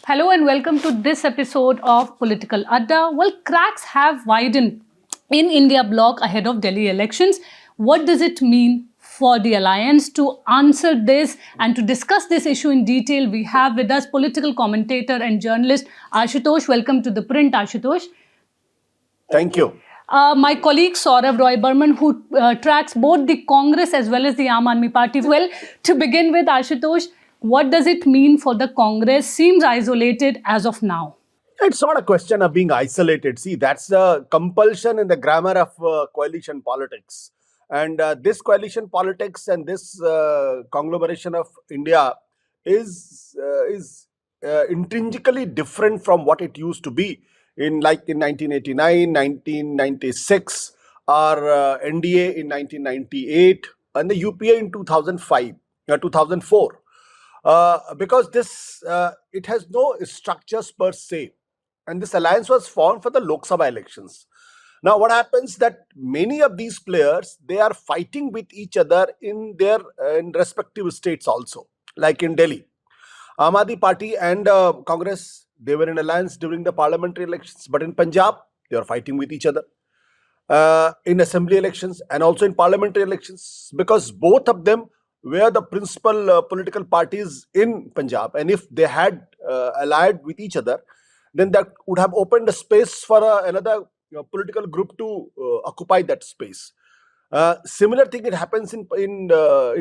Hello and welcome to this episode of Political Adda. Well, cracks have widened in India bloc ahead of Delhi elections. What does it mean for the alliance? To answer this and to discuss this issue in detail, we have with us political commentator and journalist Ashutosh. Welcome to ThePrint, Ashutosh. Thank you. My colleague Sourav Barman, who tracks both the Congress as well as the Aam Aadmi Party. Well, to begin with, Ashutosh, what does it mean for the Congress? Seems isolated as of now. It's not a question of being isolated. See, that's the compulsion in the grammar of coalition politics. And this coalition politics and this conglomeration of India is intrinsically different from what it used to be in 1989, 1996, or NDA in 1998, and the UPA in 2005, 2004. Because it has no structures per se, and this alliance was formed for the Lok Sabha elections. Now, what happens that many of these players, they are fighting with each other in their in respective states also, like in Delhi. Aam Aadmi Party and Congress, they were in alliance during the parliamentary elections, but in Punjab, they are fighting with each other in assembly elections and also in parliamentary elections, because both of them were the principal political parties in Punjab. And if they had allied with each other, then that would have opened a space for another political group to occupy that space. Similar thing it happens in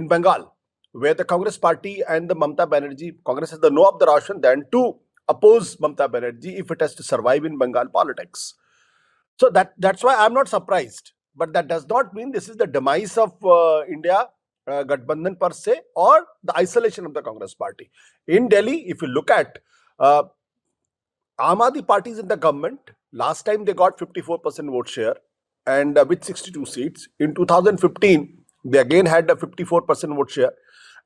Bengal, where the Congress party and the Mamta Banerjee, Congress has the no of the ration then to oppose Mamta Banerjee if it has to survive in Bengal politics. So that's why I'm not surprised. But that does not mean this is the demise of India Gathbandhan per se, or the isolation of the Congress party. In Delhi, if you look at Aam Aadmi Party is in the government. Last time they got 54% vote share and with 62 seats. In 2015, they again had a 54% vote share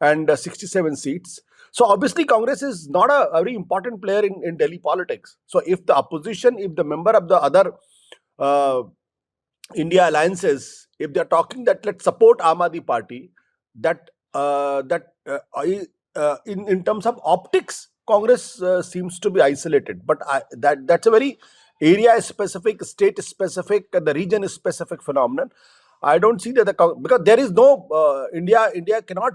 and 67 seats. So obviously, Congress is not a very important player in Delhi politics. So if the opposition, if the member of the other India alliances, if they're talking that let's support Aam Aadmi Party, in terms of optics, Congress seems to be isolated. But that's a very area specific, state specific, the region specific phenomenon. I don't see that because there is no India cannot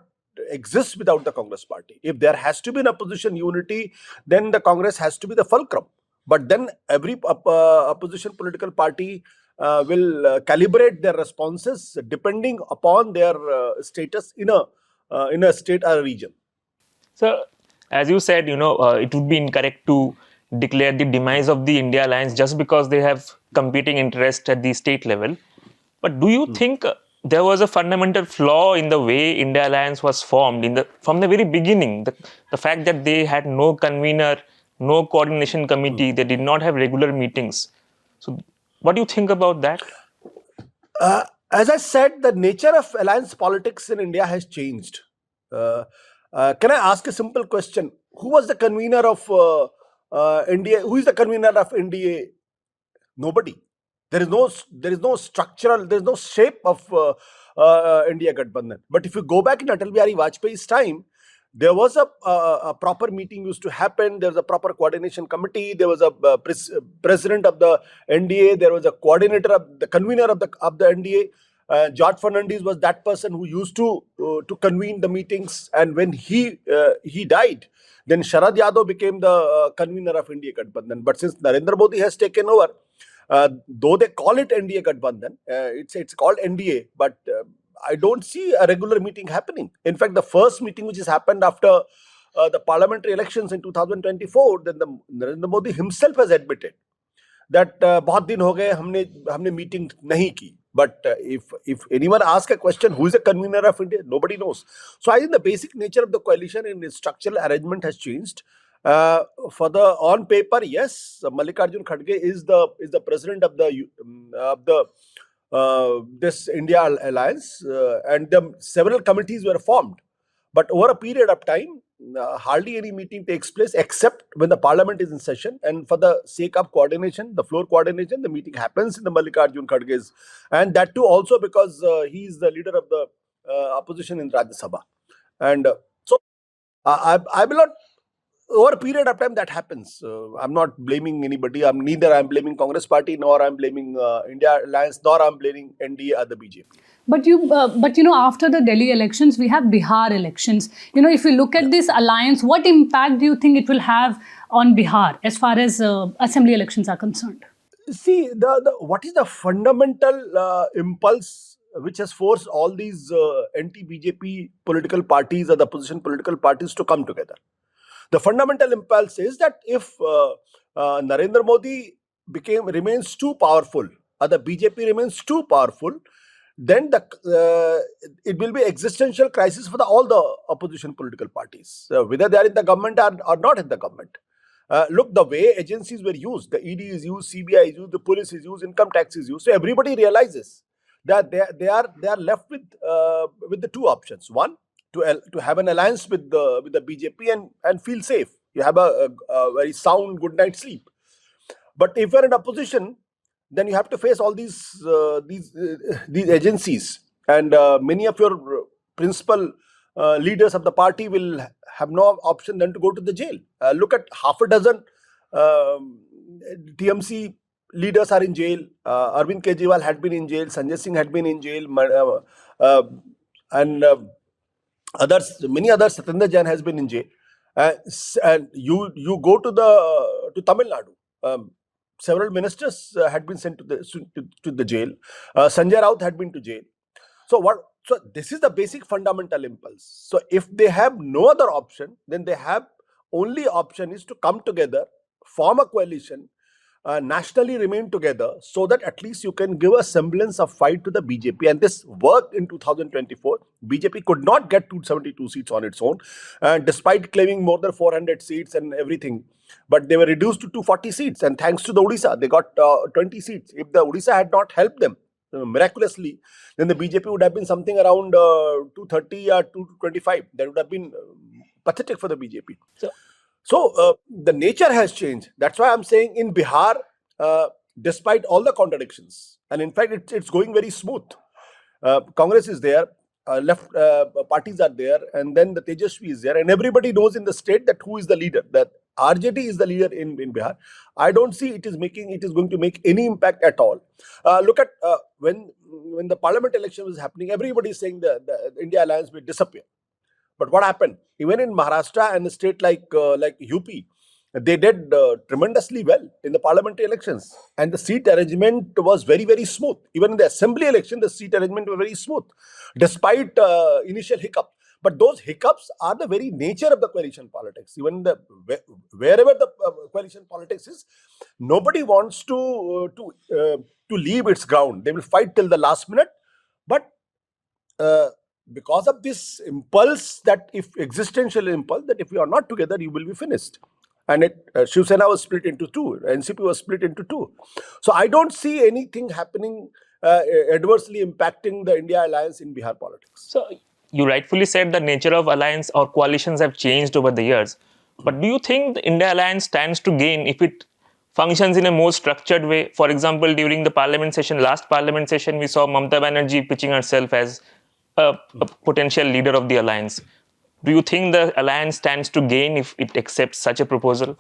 exist without the Congress party. If there has to be an opposition unity, then the Congress has to be the fulcrum. But then every opposition political party will calibrate their responses depending upon their status in a state or a region. So, as you said, it would be incorrect to declare the demise of the India alliance just because they have competing interests at the state level. But do you think there was a fundamental flaw in the way India alliance was formed from the very beginning? The fact that they had no convener, no coordination committee, they did not have regular meetings. So, what do you think about that? As I said, the nature of alliance politics in India has changed. Can I ask a simple question? Who was the convener of NDA? Who is the convener of NDA? Nobody. There is no structural, there is no shape of India Gathbandhan. But if you go back in Atal Bihari Vajpayee's time, there was a proper meeting used to happen. There was a proper coordination committee. There was a president of the NDA. There was a coordinator of the convener of the NDA. George Fernandez was that person who used to convene the meetings. And when he died, then Sharad Yadav became the convener of India Gathbandhan. But since Narendra Modi has taken over, though they call it NDA Gathbandhan, it's called NDA, but I don't see a regular meeting happening. In fact, the first meeting which has happened after the parliamentary elections in 2024, then Narendra Modi himself has admitted that बहुत दिन हो गए हमने meeting नहीं की. But if anyone asks a question, who is the convener of India? Nobody knows. So I think the basic nature of the coalition in its structural arrangement has changed. On paper, yes, Mallikarjun Kharge is the president of this India alliance, and several committees were formed. But over a period of time, hardly any meeting takes place except when the parliament is in session. And for the sake of coordination, the floor coordination, the meeting happens in the Mallikarjun Kharge's, and that too also because he is the leader of the opposition in Rajya Sabha. And so I will not over a period of time that happens. I'm not blaming anybody. Neither I'm blaming Congress Party, nor I'm blaming India Alliance, nor I'm blaming NDA or the BJP. But after the Delhi elections, we have Bihar elections. If you look at this alliance, what impact do you think it will have on Bihar as far as assembly elections are concerned? See, what is the fundamental impulse which has forced all these anti-BJP political parties or the opposition political parties to come together? The fundamental impulse is that if Narendra Modi remains too powerful, or the BJP remains too powerful, then it will be existential crisis for all the opposition political parties, whether they are in the government or not in the government. Look, the way agencies were used, the ED is used, CBI is used, the police is used, income tax is used. So everybody realizes that they are left with the two options. One, to have an alliance with the BJP and feel safe. You have a very sound good night's sleep. But if you're in opposition, then you have to face all these agencies, and many of your principal leaders of the party will have no option than to go to the jail. Look at half a dozen TMC leaders are in jail. Arvind Kejriwal had been in jail. Sanjay Singh had been in jail, and many others. Satyendra Jain has been in jail. And you go to Tamil Nadu. Several ministers had been sent to the jail. Sanjay Raut had been to jail. So this is the basic fundamental impulse. So if they have no other option, then they have only option is to come together, form a coalition, nationally remain together, so that at least you can give a semblance of fight to the BJP. And this worked in 2024. BJP could not get 272 seats on its own, despite claiming more than 400 seats and everything. But they were reduced to 240 seats, and thanks to the Odisha, they got 20 seats. If the Odisha had not helped them miraculously, then the BJP would have been something around 230 or 225. That would have been pathetic for the BJP. So the nature has changed. That's why I'm saying in Bihar, despite all the contradictions, and in fact it's going very smooth. Congress is there, left parties are there, and then the Tejasvi is there, and everybody knows in the state that who is the leader. That RJD is the leader in Bihar. I don't see it is going to make any impact at all. Look at when the parliament election was happening, everybody is saying the India Alliance will disappear. But what happened? Even in Maharashtra and a state like UP, they did tremendously well in the parliamentary elections, and the seat arrangement was very, very smooth. Even in the assembly election, the seat arrangement was very smooth, despite initial hiccup. But those hiccups are the very nature of the coalition politics. Even wherever the coalition politics is, nobody wants to leave its ground. They will fight till the last minute. But because of this impulse, existential impulse, that if you are not together, you will be finished. And Shiv Sena was split into two, NCP was split into two. So I don't see anything happening adversely impacting the India Alliance in Bihar politics. So you rightfully said the nature of alliance or coalitions have changed over the years. But do you think the India Alliance stands to gain if it functions in a more structured way? For example, during the last parliament session, we saw Mamata Banerjee pitching herself as a potential leader of the alliance. Do you think the alliance stands to gain if it accepts such a proposal?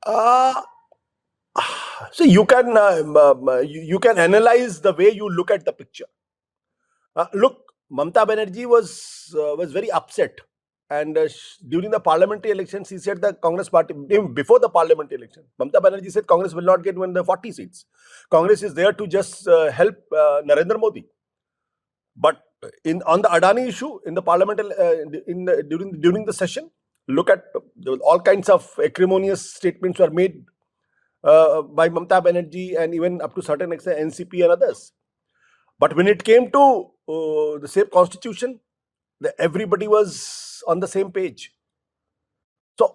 So you can analyze the way you look at the picture. Look, Mamata Banerjee was very upset, and during the parliamentary elections, he said the Congress party, even before the parliamentary election, Mamata Banerjee said Congress will not get even the 40 seats. Congress is there to just help Narendra Modi. But on the Adani issue, in the parliament, during the session, look at all kinds of acrimonious statements were made by Mamata Banerjee, and even up to certain extent NCP and others. But when it came to the same constitution, everybody was on the same page. So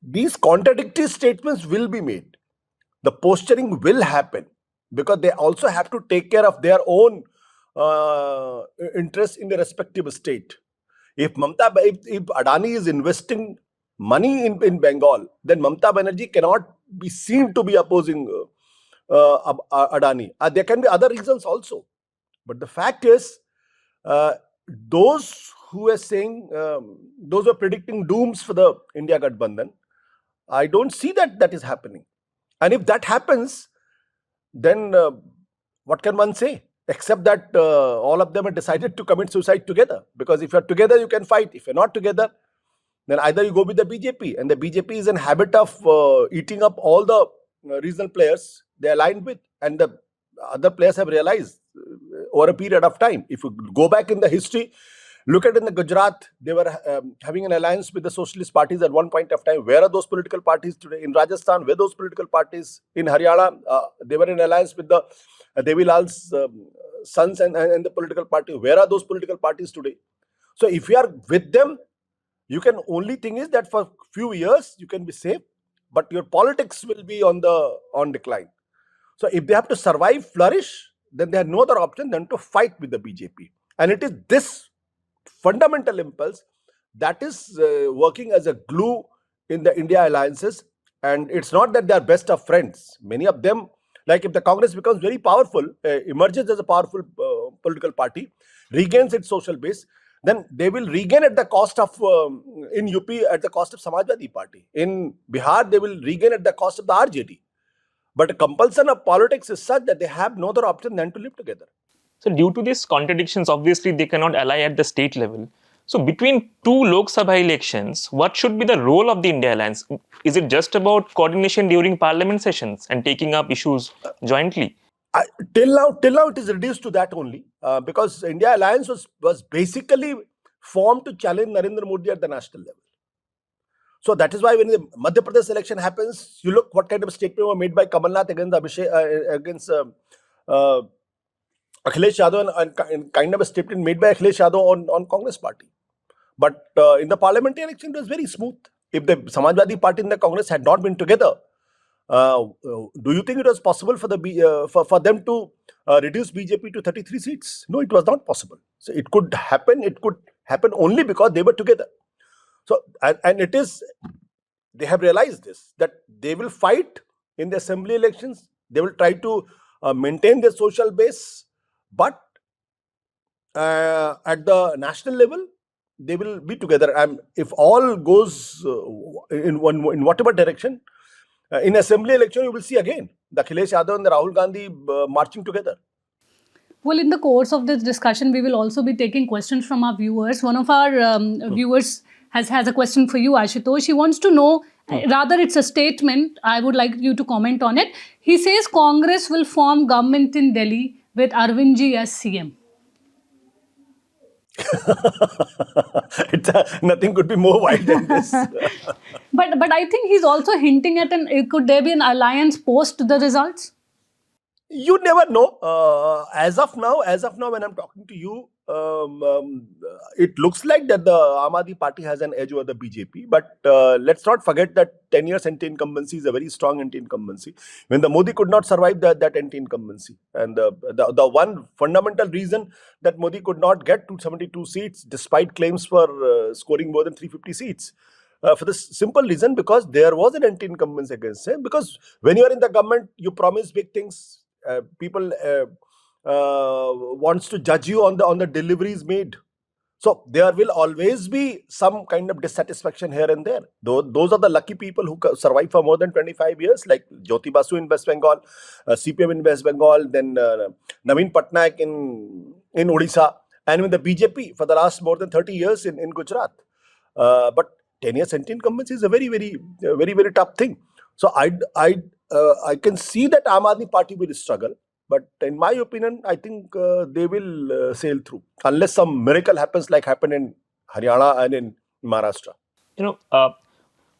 these contradictory statements will be made. The posturing will happen, because they also have to take care of their own interest in the respective state. If Adani is investing money in Bengal, then Mamata Banerjee cannot be seen to be opposing Adani. There can be other reasons also. But the fact is, those who were saying, those were predicting dooms for the India Gathbandhan. I don't see that is happening. And if that happens, then what can one say? Except that all of them have decided to commit suicide together. Because if you're together, you can fight. If you're not together, then either you go with the BJP. And the BJP is in habit of eating up all the regional players they aligned with. And the other players have realized over a period of time. If you go back in the history, look at in the Gujarat, they were having an alliance with the socialist parties at one point of time. Where are those political parties today? In Rajasthan, where are those political parties? In Haryana, they were in alliance with the Devi Lal's sons and the political party. Where are those political parties today? So if you are with them, you can only thing is that for few years you can be safe, but your politics will be on decline. So if they have to survive, flourish, then they have no other option than to fight with the BJP. And it is this fundamental impulse that is working as a glue in the India alliances. And it's not that they are best of friends. Many of them, like if the Congress becomes very powerful, emerges as a powerful political party, regains its social base, then they will regain at the cost of, in UP, at the cost of Samajwadi Party. In Bihar, they will regain at the cost of the RJD. But the compulsion of politics is such that they have no other option than to live together. So due to these contradictions, obviously they cannot ally at the state level. So between two Lok Sabha elections, what should be the role of the India Alliance? Is it just about coordination during parliament sessions and taking up issues jointly? Till now, it is reduced to that only, because India Alliance was basically formed to challenge Narendra Modi at the national level. So that is why when the Madhya Pradesh election happens, you look what kind of statement were made by Kamal Nath against Akhilesh Yadav, and kind of a statement made by Akhilesh Yadav on Congress party. But in the parliamentary election, it was very smooth. If the Samajwadi Party and the Congress had not been together, do you think it was possible for for them to reduce BJP to 33 seats? No, it was not possible. So it could happen. It could happen only because they were together. So and it is, they have realized this, that they will fight in the assembly elections. They will try to maintain their social base, but at the national level, they will be together. And if all goes in whatever direction, in assembly election, you will see again the Akhilesh Yadav and the Rahul Gandhi marching together. Well, in the course of this discussion, we will also be taking questions from our viewers. One of our viewers has a question for you, Ashutosh. He wants to know, rather it's a statement, I would like you to comment on it. He says Congress will form government in Delhi with Arvindji as CM. Nothing could be more wide than this. But I think he's also hinting at could there be an alliance post the results? You never know. As of now, when I'm talking to you, it looks like that the Aam Aadmi Party has an edge over the BJP. But let's not forget that 10 years anti-incumbency is a very strong anti-incumbency. When the Modi could not survive that anti-incumbency, and the one fundamental reason that Modi could not get 272 seats despite claims for scoring more than 350 seats. For the simple reason, because there was an anti-incumbents against him. Because when you are in the government, you promise big things. People wants to judge you on the deliveries made. So there will always be some kind of dissatisfaction here and there. Those are the lucky people who survive for more than 25 years, like Jyoti Basu in West Bengal, CPM in West Bengal, then Naveen Patnaik in Odisha, and with the BJP for the last more than 30 years in Gujarat. But 10 years anti-incumbency is a very, very tough thing. So I can see that Aam Aadmi Party will struggle, but in my opinion, I think they will sail through unless some miracle happens, like happened in Haryana and in Maharashtra.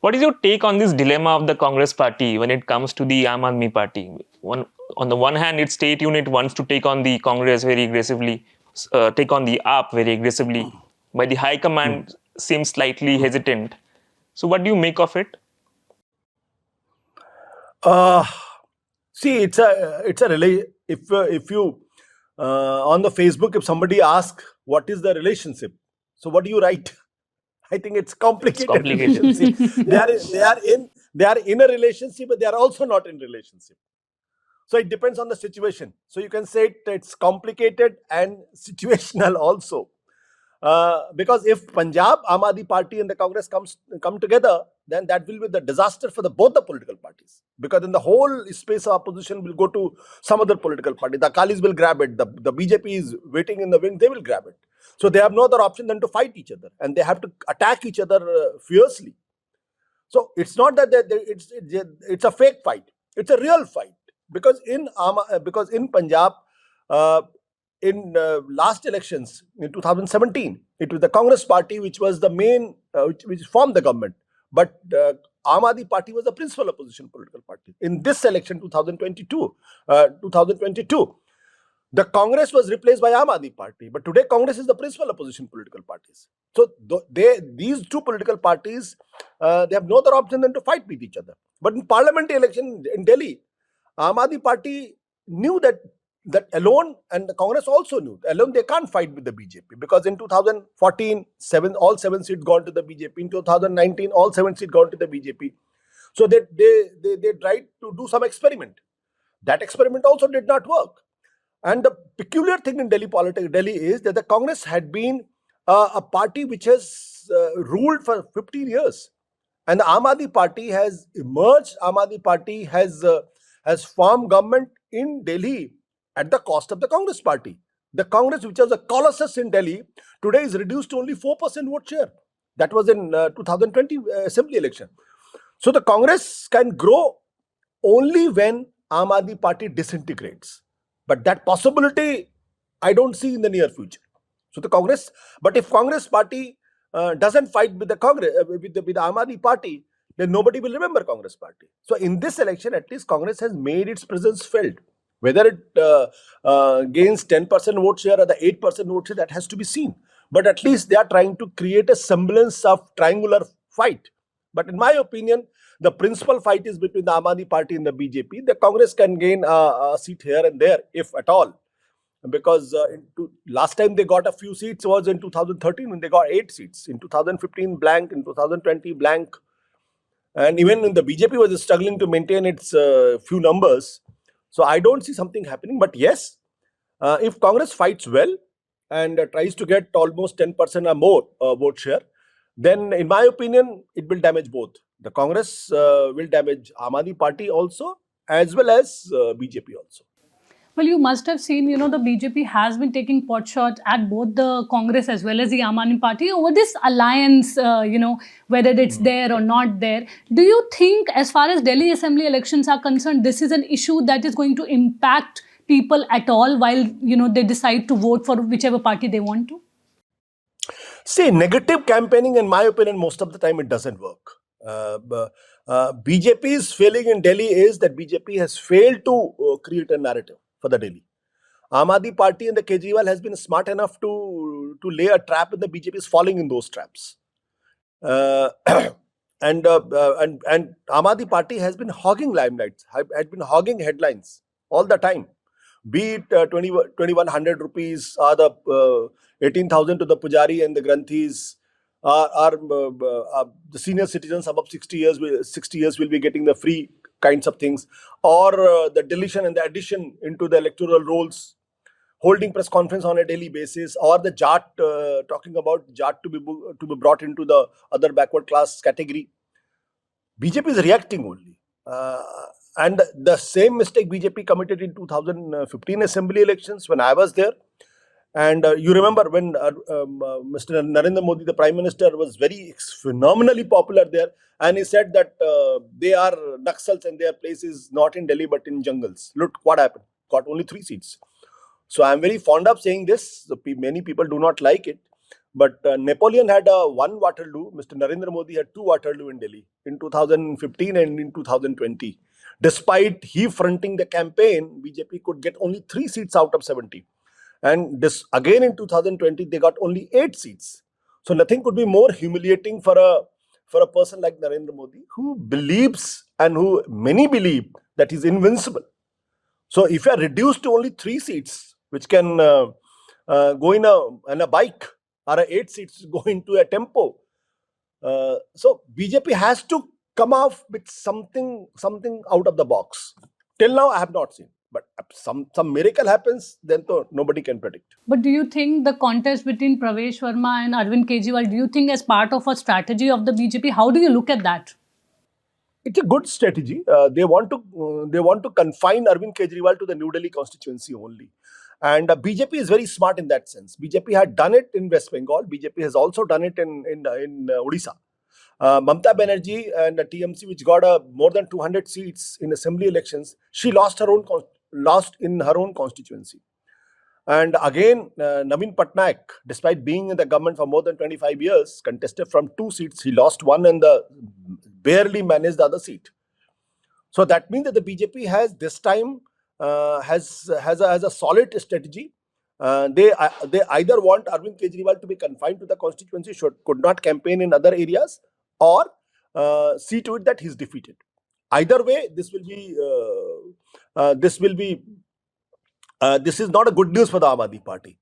What is your take on this dilemma of the Congress party when it comes to the Aam Aadmi Party? On the one hand, its state unit wants to take on the Congress very aggressively, take on the AAP very aggressively, but the High Command seems slightly hesitant. So what do you make of it? See, it's a if you on the Facebook, if somebody asks what is the relationship, so what do you write? I think it's complicated. Relationship. they are in a relationship, but they are also not in relationship. So it depends on the situation. So you can say it's complicated and situational also. Because if Punjab, Aam Aadmi Party and the Congress come together, then that will be the disaster for both the political parties. Because then the whole space of opposition will go to some other political party. The Akalis will grab it. The BJP is waiting in the wing. They will grab it. So they have no other option than to fight each other, and they have to attack each other fiercely. So it's not that it's a fake fight. It's a real fight, because in Punjab, uh, in last elections in 2017, it was the Congress party which was the main, which formed the government. But Aam Aadmi Party was the principal opposition political party. In this election, 2022, the Congress was replaced by Aam Aadmi Party. But today, Congress is the principal opposition political parties. So these two political parties, they have no other option than to fight with each other. But in parliamentary election in Delhi, Aam Aadmi Party knew that alone, and the Congress also knew alone they can't fight with the BJP, because in 2014, all 7 seats gone to the BJP. In 2019, all 7 seats gone to the BJP. So they tried to do some experiment. That experiment also did not work. And the peculiar thing in Delhi politics, Delhi, is that the Congress had been a party which has ruled for 15 years. And the Aam Aadmi Party has emerged. Aam Aadmi Party has formed government in Delhi at the cost of the Congress party. The Congress, which was a colossus in Delhi, today is reduced to only 4% vote share. That was in 2020 assembly election. So the Congress can grow only when Aam Aadmi Party disintegrates. But that possibility I don't see in the near future. So the Congress, but if Congress party doesn't fight with the Congress, with the Aam Aadmi Party, then nobody will remember Congress party. So in this election, at least Congress has made its presence felt. Whether it gains 10% vote share or the 8% vote share, that has to be seen. But at least they are trying to create a semblance of triangular fight. But in my opinion, the principal fight is between the Aam Aadmi Party and the BJP. The Congress can gain a seat here and there, if at all. Because last time they got a few seats was in 2013, when they got 8 seats. In 2015, blank. In 2020, blank. And even when the BJP was struggling to maintain its few numbers. So I don't see something happening. But yes, if Congress fights well and tries to get almost 10% or more vote share, then in my opinion, it will damage both. The Congress will damage Aam Aadmi Party also, as well as BJP also. Well, you must have seen, the BJP has been taking pot shot at both the Congress as well as the Aam Aadmi Party over this alliance, whether it's there or not there. Do you think, as far as Delhi Assembly elections are concerned, this is an issue that is going to impact people at all while, they decide to vote for whichever party they want to? See, negative campaigning, in my opinion, most of the time it doesn't work. BJP's failing in Delhi is that BJP has failed to create a narrative for the Delhi. Aam Aadmi Party and the Kejriwal has been smart enough to lay a trap, and the BJP is falling in those traps. And Aam Aadmi Party has been hogging limelight, had been hogging headlines all the time. Be it 2100 rupees or the 18,000 to the Pujari and the Granthis, the senior citizens above 60 years will be getting the free kinds of things, or the deletion and the addition into the electoral rolls, holding press conference on a daily basis, or the Jat, talking about Jat to be brought into the other backward class category. BJP is reacting only. And the same mistake BJP committed in 2015 assembly elections when I was there. And you remember when Mr. Narendra Modi, the Prime Minister, was very phenomenally popular there. And he said that they are Naxals and their place is not in Delhi but in jungles. Look what happened. Got only 3 seats. So I'm very fond of saying this. Many people do not like it. But Napoleon had one Waterloo. Mr. Narendra Modi had 2 Waterloo in Delhi in 2015 and in 2020. Despite he fronting the campaign, BJP could get only 3 seats out of 70. And this again in 2020, they got only 8 seats. So nothing could be more humiliating for a person like Narendra Modi, who believes, and who many believe, that he's invincible. So if you are reduced to only 3 seats, which can go in a bike, or 8 seats go into a tempo, so BJP has to come off with something out of the box. Till now, I have not seen. But some miracle happens, then nobody can predict. But do you think the contest between Pravesh Verma and Arvind Kejriwal, do you think as part of a strategy of the BJP? How do you look at that? It's a good strategy. They want to confine Arvind Kejriwal to the New Delhi constituency only, and BJP is very smart in that sense. BJP had done it in West Bengal. BJP has also done it in Odisha. Mamta Banerjee and the TMC, which got more than 200 seats in assembly elections, she lost in her own constituency. And again, Naveen Patnaik, despite being in the government for more than 25 years, contested from 2 seats. He lost one and barely managed the other seat. So that means that the BJP has this time has a solid strategy. They either want Arvind Kejriwal to be confined to the constituency, could not campaign in other areas, or see to it that he's defeated. Either way, this is not a good news for the Aam Aadmi Party.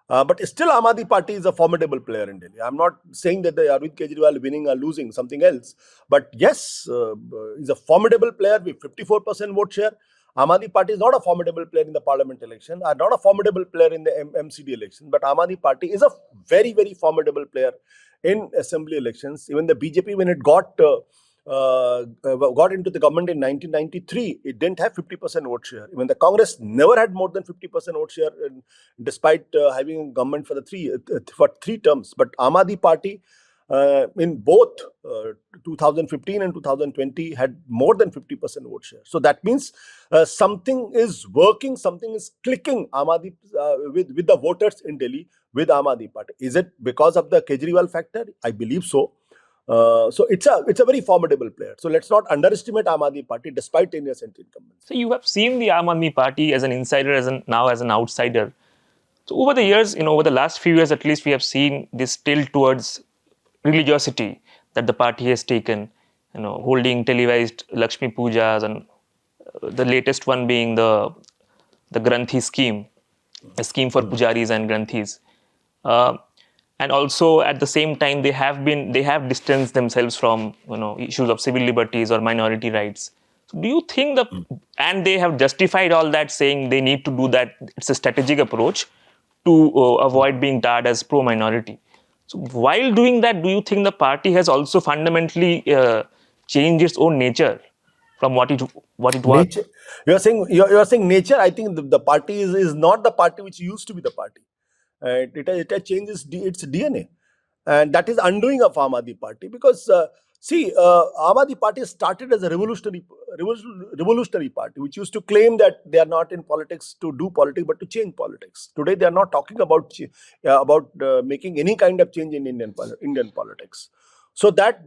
But still, Aam Aadmi Party is a formidable player in Delhi. I'm not saying that the Arvind Kejriwal winning or losing, something else. But yes, he's a formidable player with 54% vote share. Aam Aadmi Party is not a formidable player in the parliament election, or not a formidable player in the MCD election. But Aam Aadmi Party is a very, very formidable player in assembly elections. Even the BJP, when it got into the government in 1993, it didn't have 50% vote share. Even the Congress never had more than 50% vote share, despite having government for three terms. But Aam Aadmi Party, in both 2015 and 2020, had more than 50% vote share. So that means something is working, something is clicking with the voters in Delhi with Aam Aadmi Party. Is it because of the Kejriwal factor? I believe so. So it's a very formidable player. So let's not underestimate Aam Aadmi Party despite 10 years incumbents. So you have seen the Aam Aadmi Party as an insider, now as an outsider. So over the years, over the last few years at least, we have seen this tilt towards religiosity that the party has taken, holding televised Lakshmi Pujas, and the latest one being the Granthi scheme, a scheme for pujaris and Granthis. And also at the same time, they have distanced themselves from issues of civil liberties or minority rights. So do you think and they have justified all that, saying they need to do that? It's a strategic approach to avoid being tarred as pro-minority. So while doing that, do you think the party has also fundamentally changed its own nature from what it was? Nature. You're saying nature. I think the party is not the party which used to be the party. It has changed its DNA, and that is undoing of Aam Aadmi Party, because Aam Aadmi Party started as a revolutionary party, which used to claim that they are not in politics to do politics but to change politics. Today they are not talking about making any kind of change in Indian politics. So that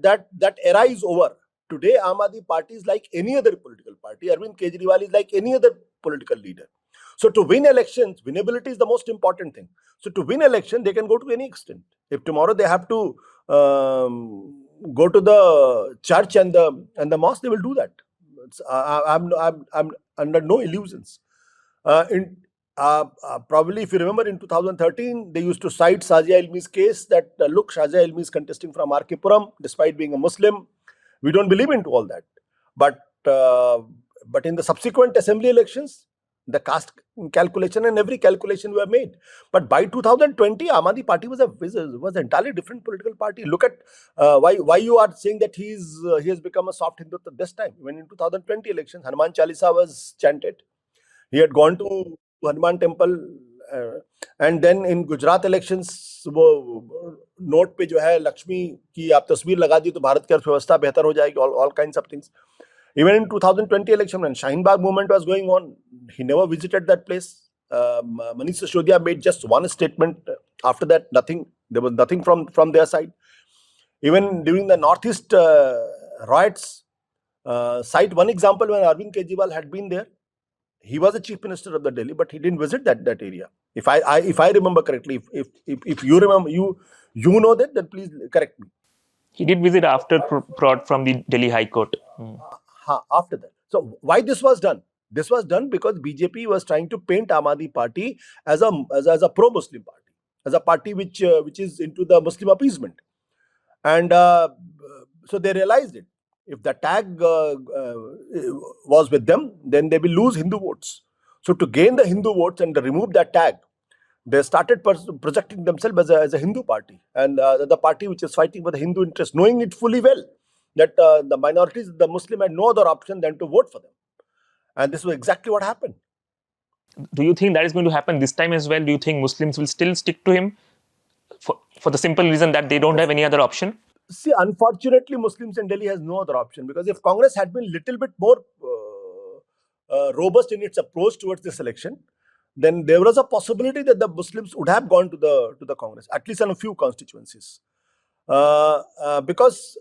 era is over. Today Aam Aadmi Party is like any other political party. Arvind Kejriwal is like any other political leader. So to win elections, winnability is the most important thing. So to win election, they can go to any extent. If tomorrow they have to go to the church and the mosque, they will do that. I'm under no illusions. Probably, if you remember, in 2013, they used to cite Shazia Ilmi's case that look, Shazia Ilmi is contesting from RK Puram despite being a Muslim. We don't believe into all that. But in the subsequent assembly elections, the caste calculation and every calculation were made. But by 2020, Aam Aadmi Party was an entirely different political party. Look at why you are saying that he has become a soft Hindu this time. When in 2020 elections, Hanuman Chalisa was chanted. He had gone to Hanuman temple, and then in Gujarat elections, वो note पे जो है लक्ष्मी की आप तस्वीर लगा दी तो भारत की अर्थव्यवस्था बेहतर हो जाएगी. All kinds of things. Even in 2020 election, when Shaheen Bagh movement was going on, he never visited that place. Manish Sisodiya made just one statement. After that, nothing. There was nothing from their side. Even during the Northeast riots, cite one example when Arvind Kejriwal had been there. He was the chief minister of the Delhi, but he didn't visit that area. If I remember correctly, if you remember, you know that, then please correct me. He did visit after prod from the Delhi High Court. After that. So why this was done? This was done because BJP was trying to paint Aam Aadmi Party as a pro-Muslim party, as a party which is into the Muslim appeasement, and so they realized it. If the tag was with them, then they will lose Hindu votes. So to gain the Hindu votes and remove that tag, they started projecting themselves as a Hindu party, and the party which is fighting for the Hindu interest, knowing it fully well that the minorities, the Muslim, had no other option than to vote for them. And this was exactly what happened. Do you think that is going to happen this time as well? Do you think Muslims will still stick to him for the simple reason that they don't have any other option? See, unfortunately, Muslims in Delhi has no other option, because if Congress had been a little bit more robust in its approach towards this election, then there was a possibility that the Muslims would have gone to the Congress, at least in a few constituencies. Because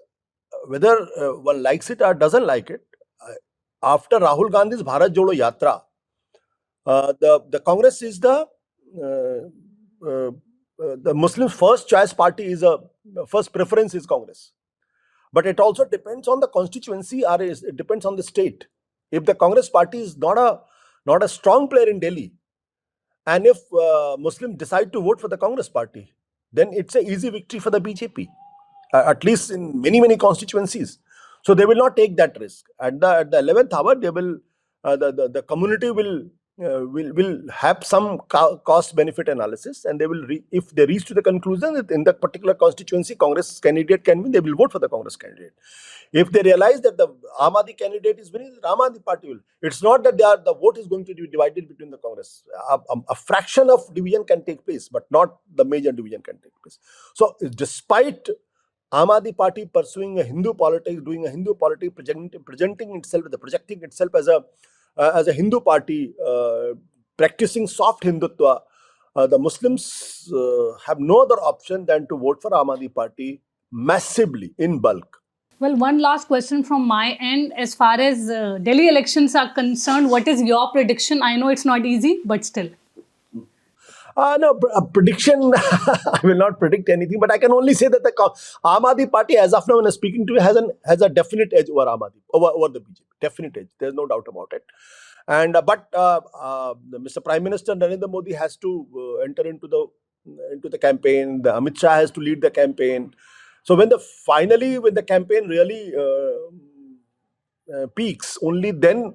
whether one likes it or doesn't like it, after Rahul Gandhi's Bharat Jodo Yatra, the Congress is the Muslims' first choice party, is first preference is Congress. But it also depends on the constituency, or it depends on the state. If the Congress party is not a strong player in Delhi, and if Muslims decide to vote for the Congress party, then it's an easy victory for the BJP, at least in many constituencies. So they will not take that risk. At the 11th hour, they will the community will have some cost benefit analysis, and they will if they reach to the conclusion that in that particular constituency Congress candidate can win, they will vote for the Congress candidate. If they realize that the Aam Aadmi candidate is winning, the Aam Aadmi Party will. It's not that the vote is going to be divided between the Congress. A fraction of division can take place, but not the major division can take place. So despite Aam Aadmi Party pursuing a Hindu politics, doing a Hindu politics, projecting itself as a Hindu party, practicing soft Hindutva, the Muslims have no other option than to vote for Aam Aadmi Party massively, in bulk. Well, one last question from my end. As far as Delhi elections are concerned, what is your prediction? I know it's not easy, but still. No, a prediction, I will not predict anything, but I can only say that the Aam Aadmi Party, as of now when I'm speaking to you, has a definite edge over over the BJP. Definite edge. There's no doubt about it. And but Mr. Prime Minister Narendra Modi has to enter into the campaign. The Amit Shah has to lead the campaign. So when the campaign really peaks, only then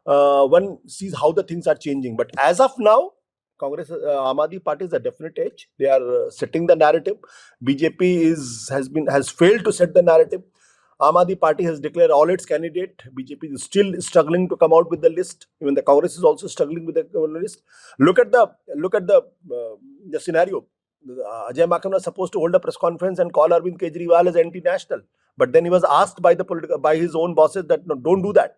one sees how the things are changing. But as of now, Congress, Aam Aadmi Party is a definite edge. They are setting the narrative. BJP has failed to set the narrative. Aam Aadmi Party has declared all its candidates. BJP is still struggling to come out with the list. Even the Congress is also struggling with the list. Look at the scenario. Ajay Maken was supposed to hold a press conference and call Arvind Kejriwal as anti-national, but then he was asked by his own bosses that no, don't do that,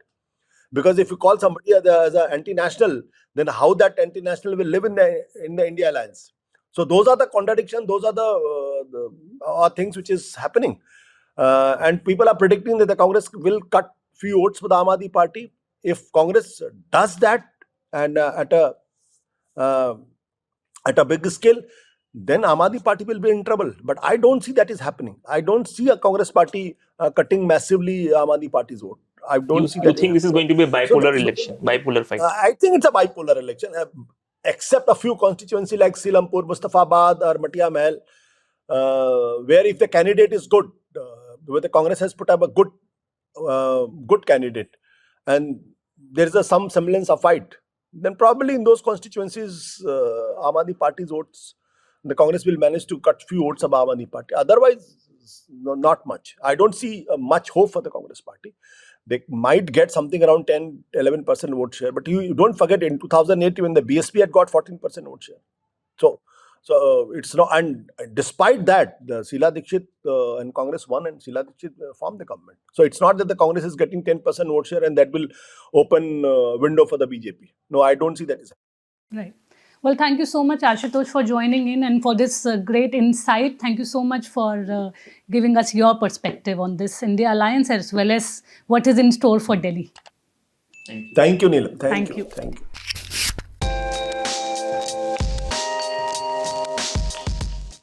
because if you call somebody as an anti-national, then how that anti-national will live in the India alliance? So those are the contradictions. Those are the things which is happening, and people are predicting that the Congress will cut few votes for the Aam Aadmi Party. If Congress does that, and at a big scale, then Aam Aadmi Party will be in trouble. But I don't see that is happening. I don't see a Congress party cutting massively Aam Aadmi Party's vote. I don't see that. You think this is going to be a bipolar election, bipolar fight? I think it's a bipolar election, except a few constituencies like Silampur, Mustafabad, or Matia Mahal, where if the candidate is good, where the Congress has put up a good candidate, and there is some semblance of fight, then probably in those constituencies, Aam Aadmi Party's votes, the Congress will manage to cut few votes of Aam Aadmi Party. Otherwise, no, not much. I don't see much hope for the Congress Party. They might get something around 10-11% vote share. But you don't forget, in 2008, when the BSP had got 14% vote share. So it's not. And despite that, the Sheila Dikshit and Congress won, and Sheila Dikshit formed the government. So it's not that the Congress is getting 10% vote share and that will open window for the BJP. No, I don't see that is happening. Right. Well, thank you so much, Ashutosh, for joining in and for this great insight. Thank you so much for giving us your perspective on this India alliance, as well as what is in store for Delhi. Thank you, Neelam. Thank you. Thank you.